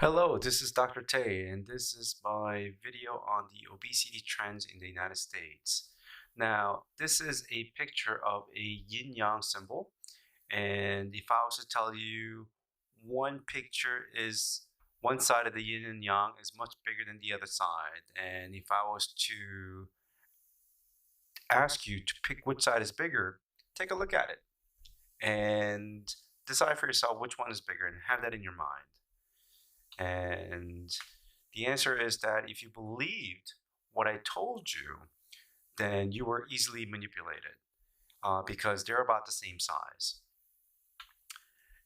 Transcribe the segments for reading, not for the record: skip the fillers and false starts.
Hello, this is Dr. Tay, and this is my video on the obesity trends in the United States. Now, this is a picture of a yin-yang symbol, and if I was to tell you one picture is one side of the yin and yang is much bigger than the other side, and if I was to ask you to pick which side is bigger, take a look at it and decide for yourself which one is bigger and have that in your mind. And the answer is that if you believed what I told you, then you were easily manipulated because they're about the same size.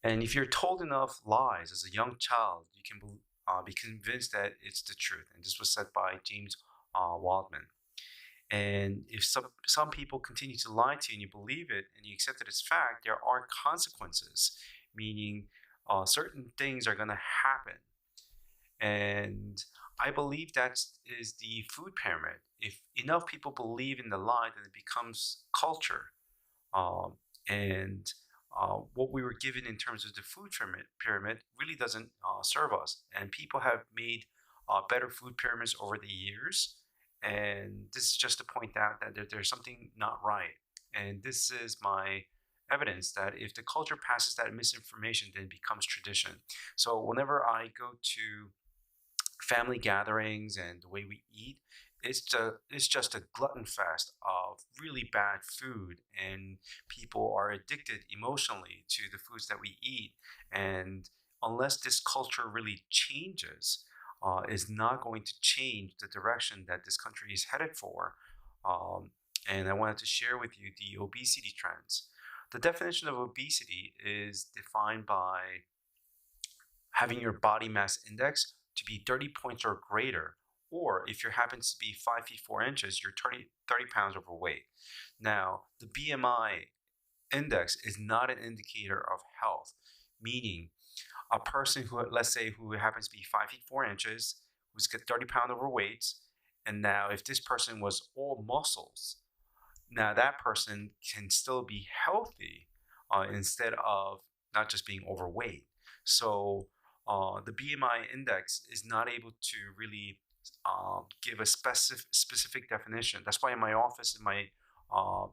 And if you're told enough lies as a young child, you can be convinced that it's the truth. And this was said by James Waldman. And if some people continue to lie to you and you believe it and you accept it as fact, there are consequences, meaning certain things are going to happen. And I believe that is the food pyramid. If enough people believe in the lie, then it becomes culture. Um, and what we were given in terms of the food pyramid really doesn't serve us. And people have made better food pyramids over the years. And this is just to point out that there's something not right. And this is my evidence that if the culture passes that misinformation, then it becomes tradition. So whenever I go to family gatherings and the way we eat, it's just a glutton fest of really bad food, and people are addicted emotionally to the foods that we eat. And unless this culture really changes, is not going to change the direction that this country is headed for. Um, and I wanted to share with you the obesity trends. The definition of obesity is defined by having your body mass index to be 30 points or greater, or if you happen to be 5 feet 4 inches, you're 30 pounds overweight. Now, the BMI index is not an indicator of health, meaning a person who, let's say, who happens to be 5 feet 4 inches, who's got 30 pound overweight, and now if this person was all muscles, now that person can still be healthy instead of not just being overweight. So the BMI index is not able to really give a specific definition. That's why in my office, in my uh,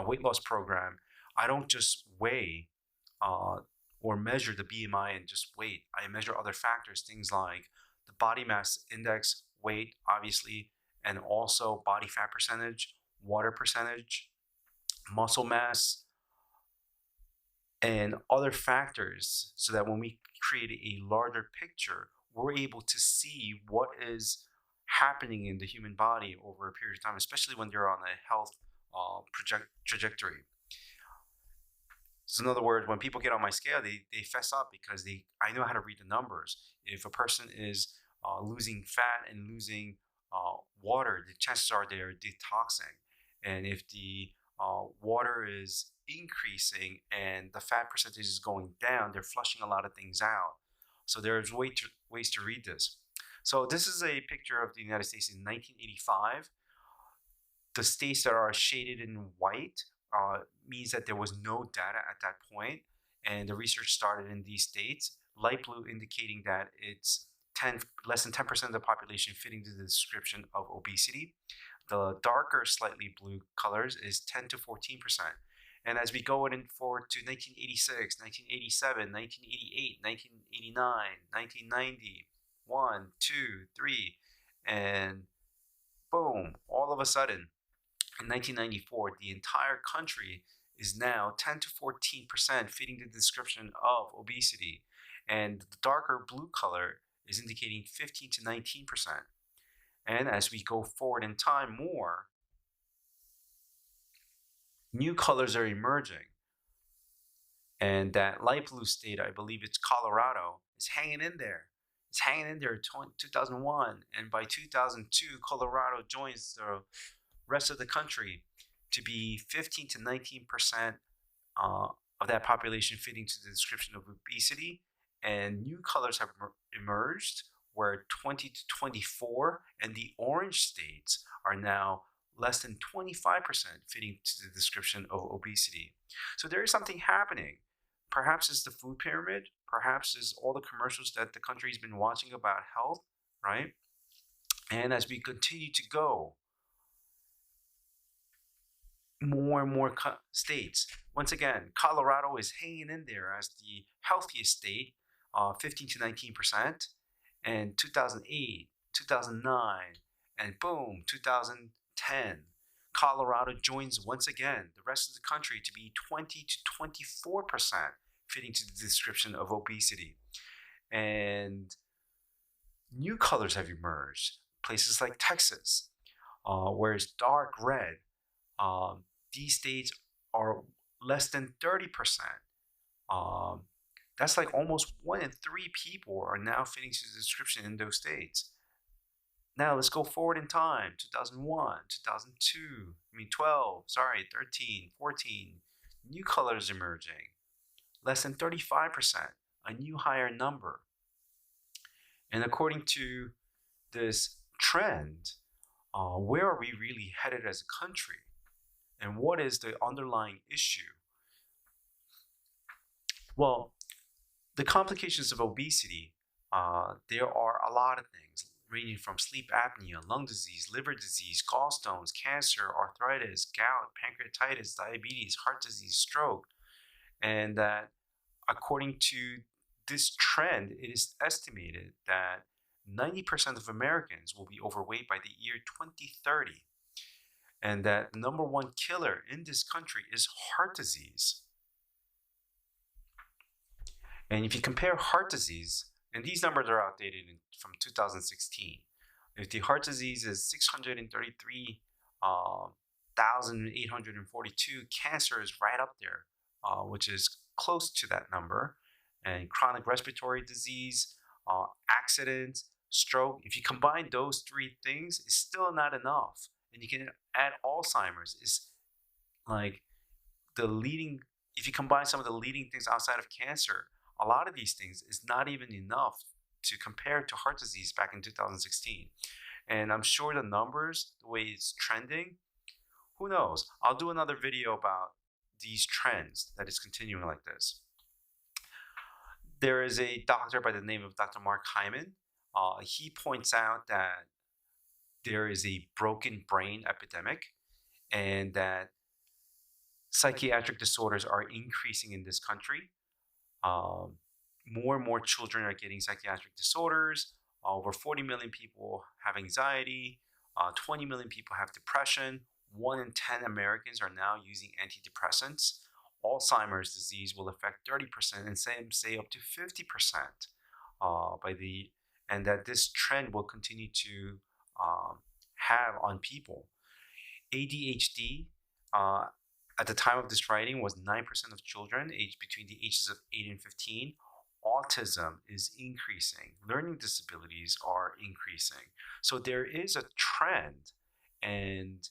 weight loss program, I don't just weigh or measure the BMI and just weight. I measure other factors, things like the body mass index, weight, obviously, and also body fat percentage, water percentage, muscle mass, and other factors, so that when we create a larger picture, we're able to see what is happening in the human body over a period of time, especially when you're on a health trajectory. So in other words, when people get on my scale, they fess up because I know how to read the numbers. If a person is losing fat and losing water, the chances are they're detoxing. And if the water is increasing and the fat percentage is going down, they're flushing a lot of things out. So there's ways to read this. So this is a picture of the United States in 1985. The states that are shaded in white means that there was no data at that point, and the research started in these states. Light blue indicating that it's less than 10% of the population fitting to the description of obesity. The darker, slightly blue colors is 10 to 14%. And as we go in forward to 1986, 1987, 1988, 1989, 1990, 1, 2, 3, and boom, all of a sudden, in 1994, the entire country is now 10 to 14% fitting the description of obesity. And the darker blue color is indicating 15 to 19%. And as we go forward in time more, new colors are emerging. And that light blue state, I believe it's Colorado, is hanging in there. It's hanging in there 2001. And by 2002, Colorado joins the rest of the country to be 15 to 19% of that population fitting to the description of obesity. And new colors have emerged where 20 to 24 and the orange states are now less than 25% fitting to the description of obesity. So there is something happening. Perhaps it's the food pyramid, perhaps is all the commercials that the country's been watching about health, right? And as we continue to go, more and more states. Once again, Colorado is hanging in there as the healthiest state, 15 to 19%. And 2008, 2009, and boom, 2010, Colorado joins once again the rest of the country to be 20 to 24%, fitting to the description of obesity. And new colors have emerged. Places like Texas, where it's dark red, these states are less than 30%. Um, that's like almost 1 in 3 people are now fitting to the description in those states. Now let's go forward in time, 2001, 2002, 12, sorry, 13, 14. New colors emerging, less than 35%, a new higher number. And according to this trend, where are we really headed as a country? And what is the underlying issue? Well, the complications of obesity, there are a lot of things, ranging from sleep apnea, lung disease, liver disease, gallstones, cancer, arthritis, gout, pancreatitis, diabetes, heart disease, stroke. And that according to this trend, it is estimated that 90% of Americans will be overweight by the year 2030. And that the number one killer in this country is heart disease. And if you compare heart disease, and these numbers are outdated from 2016, if the heart disease is 633,842, cancer is right up there, which is close to that number. And chronic respiratory disease, accidents, stroke, if you combine those 3 things, it's still not enough. And you can add Alzheimer's, is like the leading, if you combine some of the leading things outside of cancer, a lot of these things is not even enough to compare to heart disease back in 2016. And I'm sure the numbers, the way it's trending, who knows? I'll do another video about these trends that is continuing like this. There is a doctor by the name of Dr. Mark Hyman. He points out that there is a broken brain epidemic and that psychiatric disorders are increasing in this country. More and more children are getting psychiatric disorders. Over 40 million people have anxiety. 20 million people have depression. 1 in 10 Americans are now using antidepressants. Alzheimer's disease will affect 30%, and some say up to 50% and that this trend will continue to have on people. ADHD, at the time of this writing, was 9% of children aged between the ages of 8 and 15. Autism is increasing. Learning disabilities are increasing. So there is a trend, and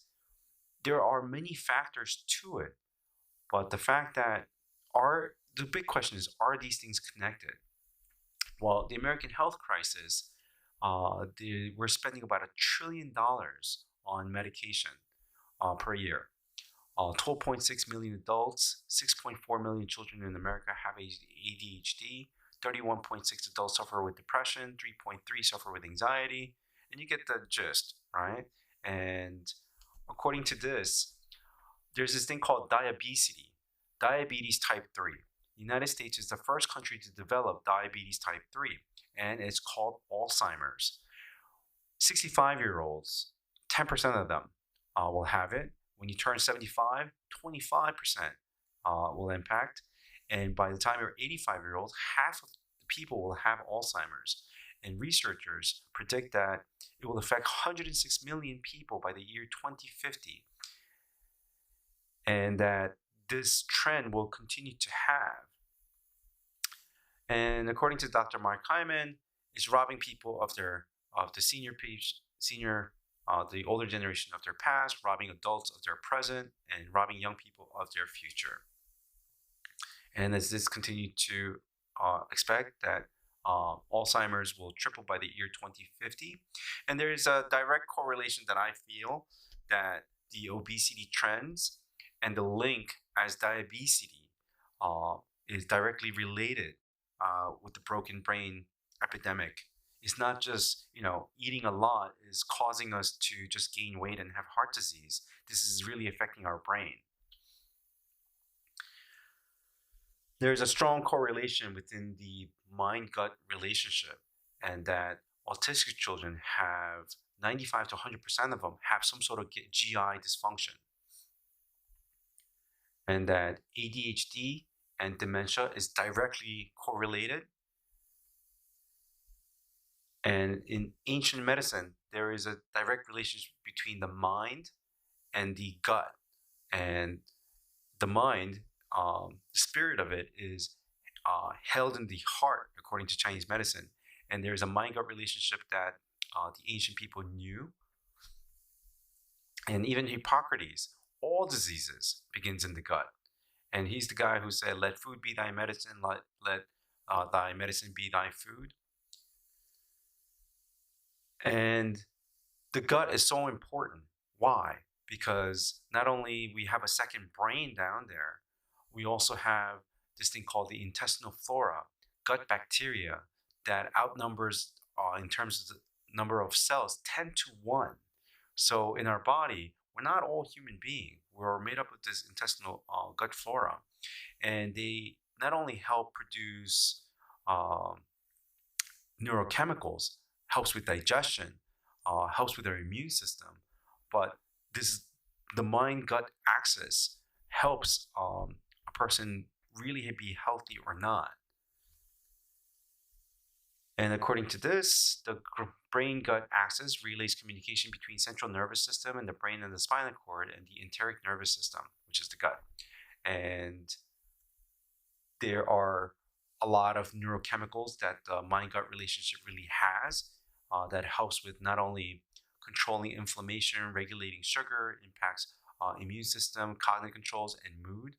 there are many factors to it. But the fact that the big question is, are these things connected? Well, the American health crisis, we're spending about $1 trillion on medication per year. 12.6 million adults, 6.4 million children in America have ADHD, 31.6 adults suffer with depression, 3.3 suffer with anxiety, and you get the gist, right? And according to this, there's this thing called diabetes type 3. The United States is the first country to develop diabetes type 3, and it's called Alzheimer's. 65-year-olds, 10% of them will have it. When you turn 75, 25% will impact. And by the time you're 85-year-old, half of the people will have Alzheimer's. And researchers predict that it will affect 106 million people by the year 2050. And that this trend will continue to have. And according to Dr. Mark Hyman, it's robbing people of the older generation of their past, robbing adults of their present, and robbing young people of their future. And as this continues to expect that Alzheimer's will triple by the year 2050. And there is a direct correlation that I feel that the obesity trends and the link as diabetes is directly related with the broken brain epidemic. It's not just, eating a lot is causing us to just gain weight and have heart disease. This is really affecting our brain. There's a strong correlation within the mind-gut relationship, and that autistic children have 95 to 100% of them have some sort of GI dysfunction, and that ADHD and dementia is directly correlated. And in ancient medicine, there is a direct relationship between the mind and the gut. And the mind, the spirit of it is held in the heart, according to Chinese medicine. And there's a mind-gut relationship that the ancient people knew. And even Hippocrates, all diseases begins in the gut. And he's the guy who said, "Let food be thy medicine, let thy medicine be thy food." And the gut is so important. Why? Because not only we have a second brain down there, we also have this thing called the intestinal flora, gut bacteria, that outnumbers, in terms of the number of cells, 10 to 1. So in our body, we're not all human beings. We're made up of this intestinal gut flora. And they not only help produce neurochemicals, helps with digestion, helps with our immune system, but the mind-gut axis helps a person really be healthy or not. And according to this, the brain-gut axis relays communication between central nervous system and the brain and the spinal cord and the enteric nervous system, which is the gut. And there are a lot of neurochemicals that the mind-gut relationship really has that helps with not only controlling inflammation, regulating sugar, impacts immune system, cognitive controls, and mood.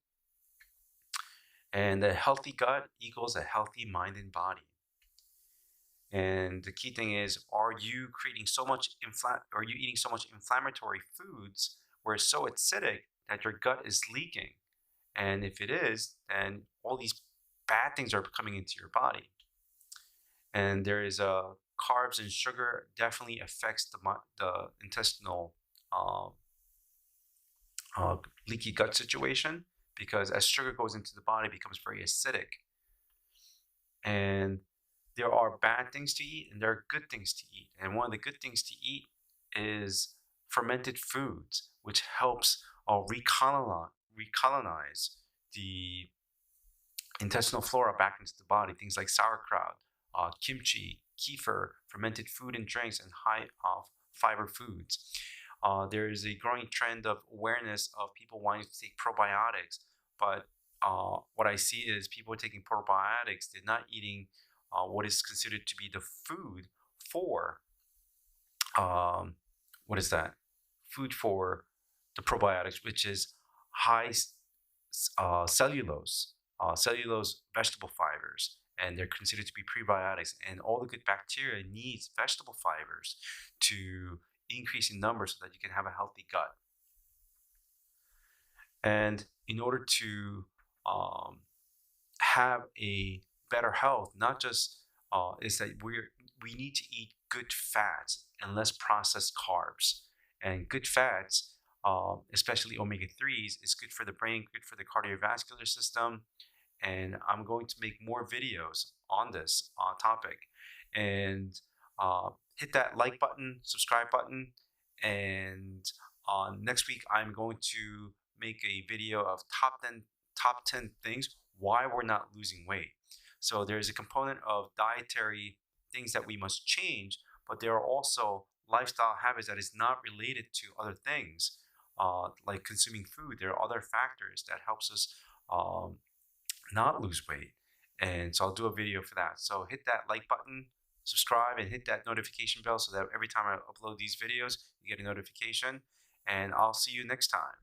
And a healthy gut equals a healthy mind and body. And the key thing is, are you eating so much inflammatory foods where it's so acidic that your gut is leaking? And if it is, then all these bad things are coming into your body. And there is carbs and sugar definitely affects the intestinal leaky gut situation, because as sugar goes into the body, it becomes very acidic. And there are bad things to eat and there are good things to eat. And one of the good things to eat is fermented foods, which helps recolonize the intestinal flora back into the body. Things like sauerkraut, kimchi, kefir, fermented food and drinks, and high fiber foods. There is a growing trend of awareness of people wanting to take probiotics, but what I see is people taking probiotics, they're not eating what is considered to be the food for, what is that? Food for the probiotics, which is high cellulose vegetable fibers, and they're considered to be prebiotics. And all the good bacteria needs vegetable fibers to increase in numbers so that you can have a healthy gut. And in order to have a better health, not just is that we need to eat good fats and less processed carbs. And good fats, especially omega-3s, is good for the brain, good for the cardiovascular system. And I'm going to make more videos on this topic. And hit that like button, subscribe button, and next week I'm going to make a video of top 10 things why we're not losing weight. So there's a component of dietary things that we must change, but there are also lifestyle habits that is not related to other things, like consuming food. There are other factors that helps us not lose weight. And so I'll do a video for that. So hit that like button, subscribe, and hit that notification bell so that every time I upload these videos, you get a notification. And I'll see you next time.